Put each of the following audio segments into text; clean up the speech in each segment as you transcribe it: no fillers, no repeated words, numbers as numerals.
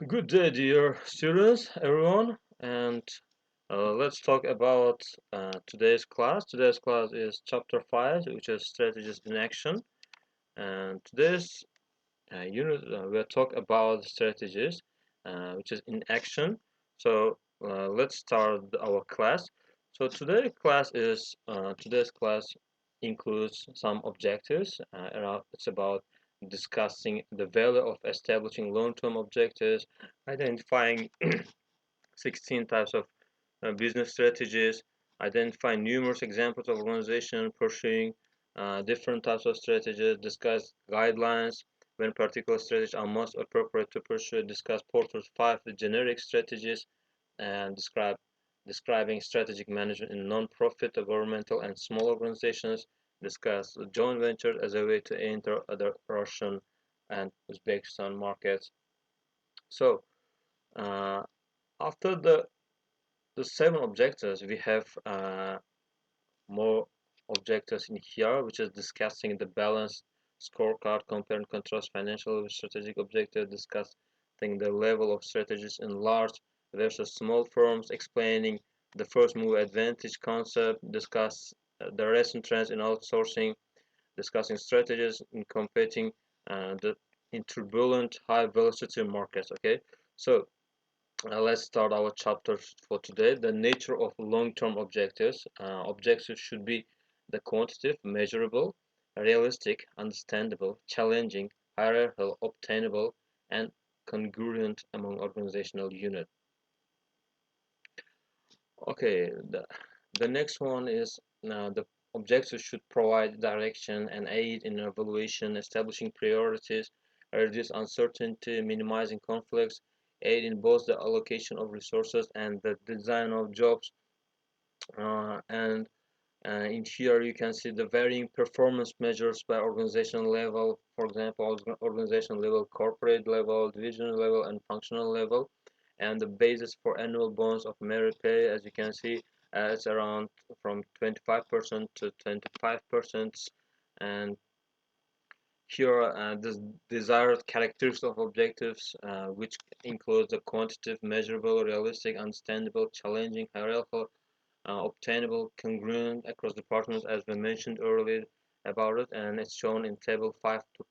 Good day, dear students, everyone, and let's talk about today's class. Today's class is chapter 5, which is strategies in action. And today's unit, we'll talk about strategies, which is in action. So let's start our class. So today's class includes some objectives. It's about discussing the value of establishing long-term objectives, identifying 16 types of business strategies, identify numerous examples of organizations pursuing different types of strategies, discuss guidelines when particular strategies are most appropriate to pursue, discuss Porter's 5 generic strategies, and describing strategic management in non-profit, governmental, and small organizations, discuss joint ventures as a way to enter other Russian and Uzbekistan markets. So, uh, after the 7 objectives, we have more objectives in here, which is discussing the balanced scorecard, compare and contrast financial with strategic objective, discussing the level of strategies in large versus small firms, explaining the first move advantage concept, discuss the recent trends in outsourcing, discussing strategies in competing in turbulent high velocity markets. Okay, so let's start our chapter for today. The nature of long-term objectives. Objectives should be the quantitative, measurable, realistic, understandable, challenging, hierarchical, obtainable, and congruent among organizational units. Okay, the next one is the objectives should provide direction and aid in evaluation, establishing priorities, reduce uncertainty, minimizing conflicts, aid in both the allocation of resources and the design of jobs. And in here you can see the varying performance measures by organizational level, for example, organizational level, corporate level, divisional level, and functional level. And the basis for annual bonus of merit pay, as you can see, it's around from 25% to 25%. And here, the desired characteristics of objectives, which includes the quantitative, measurable, realistic, understandable, challenging, hierarchical, obtainable, congruent across departments, as we mentioned earlier about it, and it's shown in table 5 to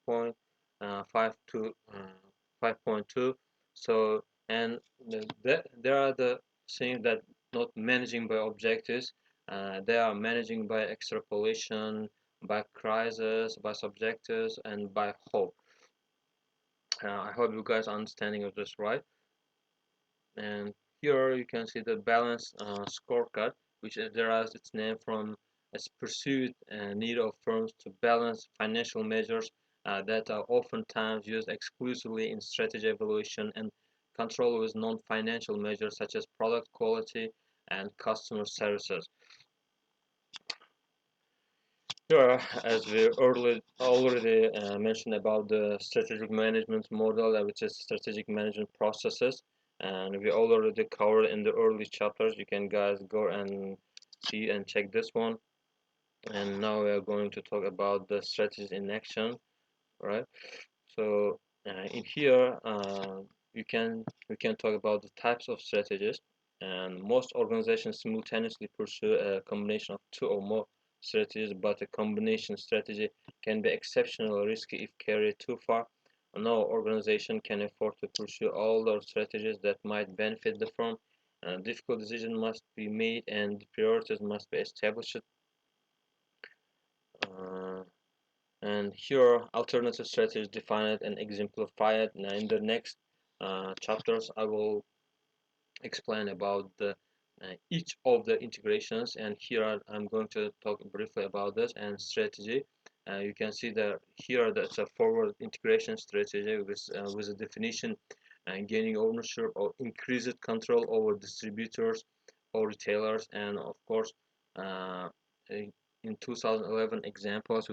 5.2. So, and there are the things that not managing by objectives, they are managing by extrapolation, by crisis, by subjectives, and by hope. I hope you guys are understanding of this right. And here you can see the balanced scorecard, which derives its name from its pursued need of firms to balance financial measures that are oftentimes used exclusively in strategy evaluation and control with non-financial measures such as product quality and customer services. Sure, as we already mentioned about the strategic management model, which is strategic management processes, and we already covered in the early chapters. You can guys go and see and check this one. And now we are going to talk about the strategies in action, right? So in here, we can talk about the types of strategies, and most organizations simultaneously pursue a combination of two or more strategies, but a combination strategy can be exceptionally risky if carried too far. No organization can afford to pursue all those strategies that might benefit the firm. Difficult decisions must be made, and priorities must be established. Uh, and here alternative strategies defined and exemplified. Now in the next chapters I will explain about each of the integrations, and here I'm going to talk briefly about this and strategy. You can see that here that's a forward integration strategy with a definition and gaining ownership or increased control over distributors or retailers, and of course uh, in 2011 examples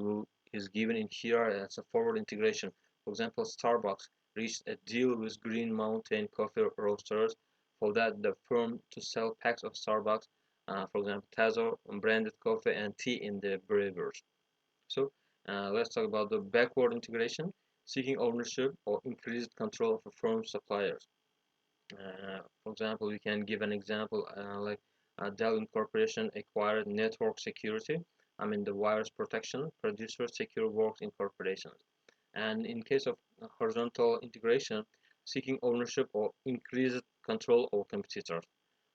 is given in here as a forward integration. For example, Starbucks reached a deal with Green Mountain Coffee Roasters for that the firm to sell packs of Starbucks, for example, Tazo branded coffee and tea in the brewers. So let's talk about the backward integration, seeking ownership or increased control of a firm's suppliers. For example, we can give an example like Dell Incorporation acquired Network Security. I mean the virus protection producer Secure Works Incorporation. And in case of horizontal integration, seeking ownership or increased control over competitors.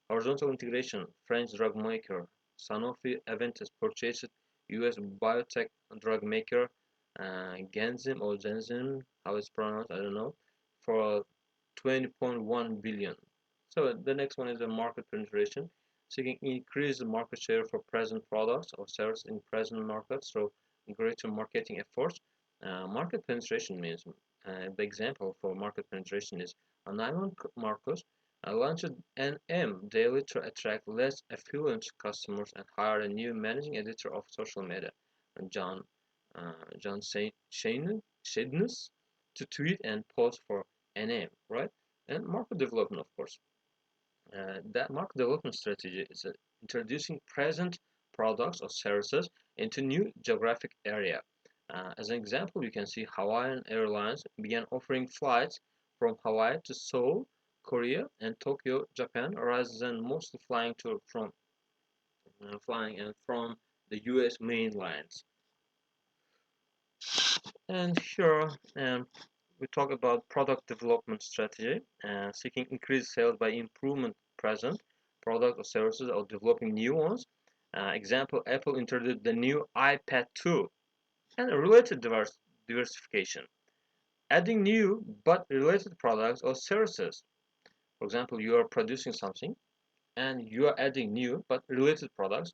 Horizontal integration, French drug maker Sanofi Aventis purchased US biotech drug maker Genzim or Genzim, how it's pronounced, I don't know, for 20.1 billion. So the next one is the market penetration, seeking increased market share for present products or services in present markets through greater marketing efforts. Market penetration means the example for market penetration is Neiman Marcus launched NM daily to attract less affluent customers and hire a new managing editor of social media, John John Shadness, to tweet and post for NM, right? And market development, of course. That market development strategy is introducing present products or services into new geographic area. As an example, you can see Hawaiian Airlines began offering flights from Hawaii to Seoul, Korea, and Tokyo, Japan, rather than mostly flying and from the U.S. mainlands. And here we talk about product development strategy, seeking increased sales by improvement present product or services or developing new ones. Example, Apple introduced the new iPad 2 and related diversification, adding new but related products or services. For example, you are producing something and you are adding new but related products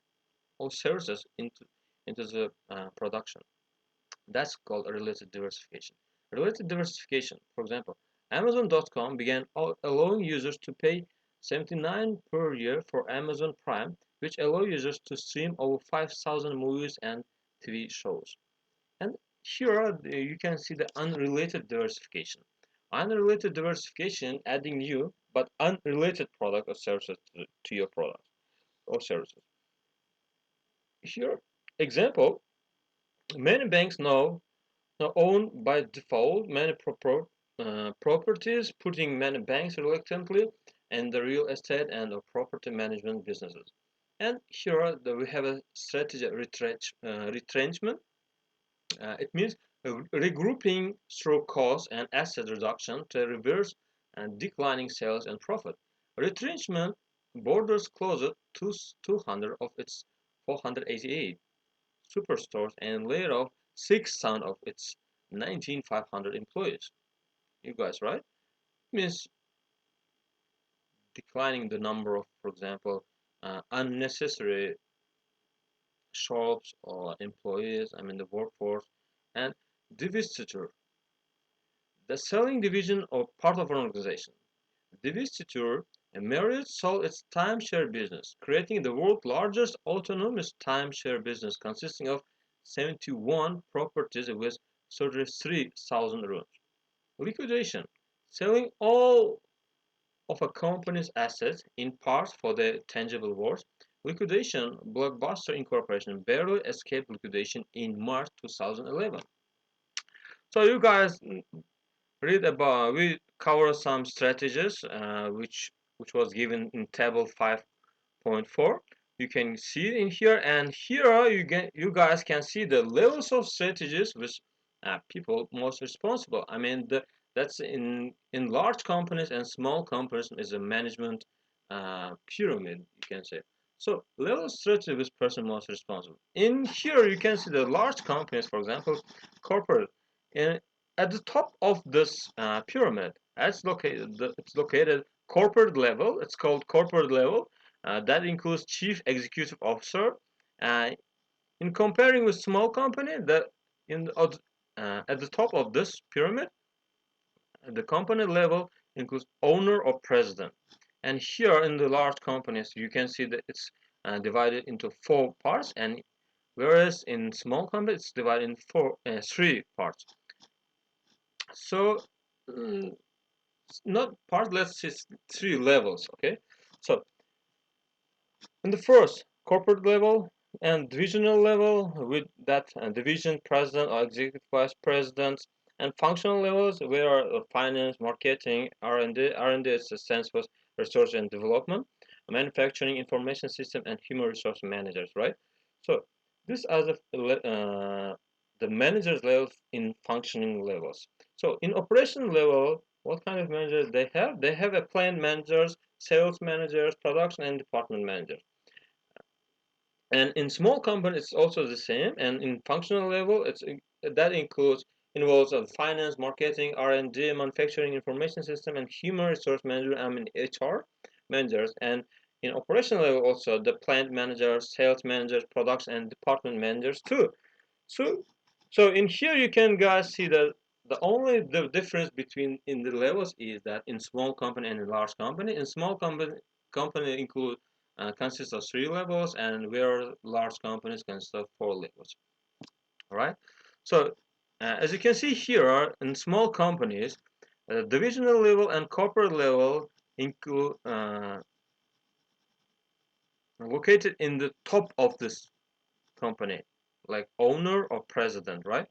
or services into the production. That's called a related diversification. Related diversification, for example, Amazon.com began allowing users to pay $79 per year for Amazon Prime, which allow users to stream over 5,000 movies and TV shows. And here you can see the unrelated diversification. Unrelated diversification adding new but unrelated product or services to your product or services. Here, example, many banks now owned by default many properties, putting many banks reluctantly in the real estate and property management businesses. And here we have a strategy retrenchment. It means regrouping through cost and asset reduction to reverse and declining sales and profit. Retrenchment borders closed to 200 of its 488 superstores and laid off 6,000 of its 19,500 employees. You guys, right? Means declining the number of, for example, unnecessary shops or employees, I mean the workforce, and divestiture, the selling division or part of an organization. Divestiture, Marriott sold its timeshare business, creating the world's largest autonomous timeshare business consisting of 71 properties with 33,000 rooms. Liquidation, selling all of a company's assets in parts for the tangible worth. Liquidation, Blockbuster Incorporation barely escaped liquidation in March 2011. So you guys we cover some strategies which was given in table 5.4. You can see it in here, and here you guys can see the levels of strategies which people most responsible. I mean that's in large companies and small companies is a management pyramid, you can say. So level strategy which person most responsible. In here you can see the large companies, for example, corporate. In at the top of this pyramid, it's located corporate level. It's called corporate level. That includes chief executive officer. Uh, in comparing with small company, at the top of this pyramid, the company level includes owner or president. And here in the large companies, you can see that it's divided into 4 parts, and whereas in small companies, it's divided in 3 parts. So not part, let's say 3 levels. Okay, so in the first corporate level and divisional level, with that division president or executive vice president, And functional levels, where are finance, marketing, R&D. R&D is the sense for research and development, manufacturing, information system, and human resource managers, right? So this are the managers level in functioning levels. So in operation level, what kind of managers they have? They have a plant managers, sales managers, production and department managers. And in small companies, it's also the same. And in functional level, that involves of finance, marketing, R&D, manufacturing, information system, and human resource manager. I mean HR managers. And in operational level, also the plant managers, sales managers, production, and department managers too. So, so in here you can guys see that the difference between in the levels is that in small company and in large company. In small company include consists of 3 levels, and where large companies consist of 4 levels. All right. So as you can see here, in small companies, divisional level and corporate level include located in the top of this company, like owner or president, right?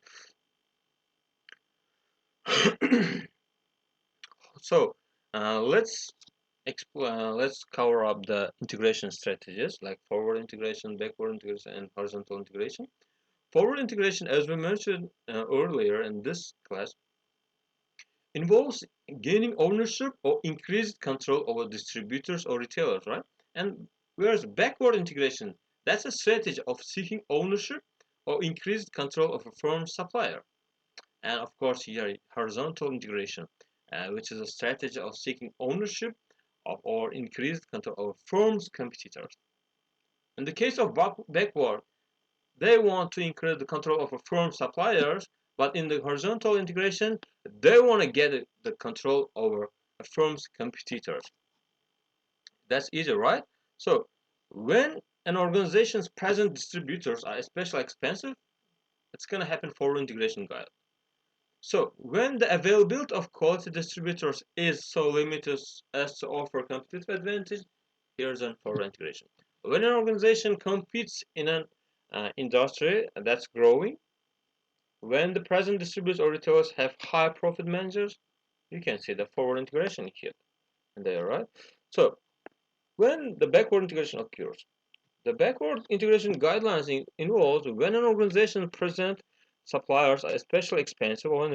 So let's cover up the integration strategies like forward integration, backward integration, and horizontal integration. Forward integration, as we mentioned earlier in this class, involves gaining ownership or increased control over distributors or retailers, right? And whereas backward integration, that's a strategy of seeking ownership or increased control of a firm's supplier. And of course, here horizontal integration, which is a strategy of seeking ownership of or increased control over firm's competitors. In the case of backward, they want to increase the control of a firm's suppliers, but in the horizontal integration, they want to get the control over a firm's competitors. That's easy, right? So when an organization's present distributors are especially expensive, it's going to happen forward integration, guys. So when the availability of quality distributors is so limited as to offer competitive advantage, here's an forward integration. When an organization competes in an industry that's growing, when the present distributors or retailers have high profit managers, you can see the forward integration here and there, right? So when the backward integration occurs, the backward integration guidelines involves when an organization present suppliers are especially expensive or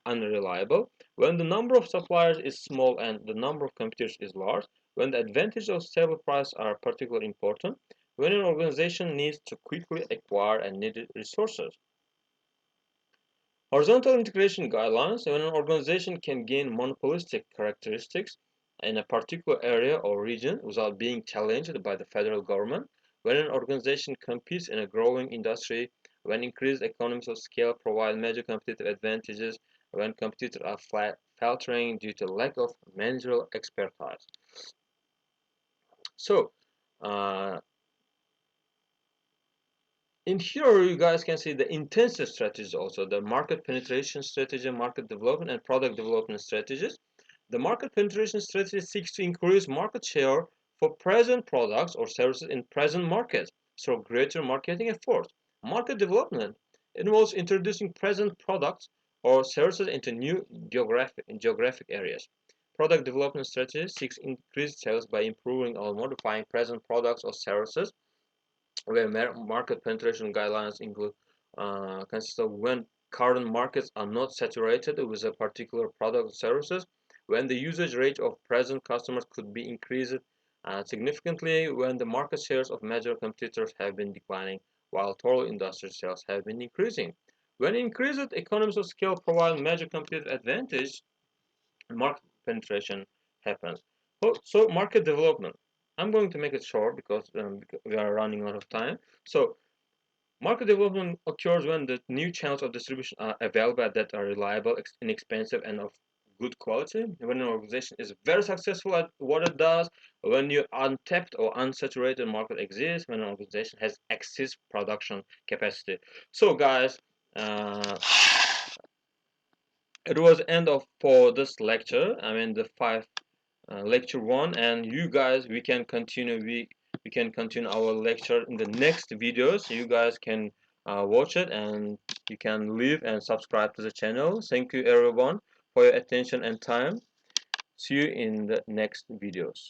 unreliable, when the number of suppliers is small and the number of competitors is large, when the advantage of stable price are particularly important, when an organization needs to quickly acquire and needed resources. Horizontal integration guidelines, when an organization can gain monopolistic characteristics in a particular area or region without being challenged by the federal government, when an organization competes in a growing industry, when increased economies of scale provide major competitive advantages, when competitors are faltering due to lack of managerial expertise. So, uh, in here, you guys can see the intensive strategies also, the market penetration strategy, market development, and product development strategies. The market penetration strategy seeks to increase market share for present products or services in present markets through greater marketing efforts. Market development involves introducing present products or services into new geographic areas. Product development strategy seeks increased sales by improving or modifying present products or services, where market penetration guidelines include consist of when current markets are not saturated with a particular product or services, when the usage rate of present customers could be increased significantly, when the market shares of major competitors have been declining while total industry sales have been increasing. When increased economies of scale provide major competitive advantage, market penetration happens. So market development. I'm going to make it short because we are running out of time. So market development occurs when the new channels of distribution are available that are reliable, inexpensive, and of good quality. When an organization is very successful at what it does, when your untapped or unsaturated market exists, when an organization has excess production capacity. So guys, uh, it was end of for this lecture. I mean the five lecture one, and you guys we can continue our lecture in the next videos. You guys can watch it, and you can leave and subscribe to the channel. Thank you everyone for your attention and time. See you in the next videos.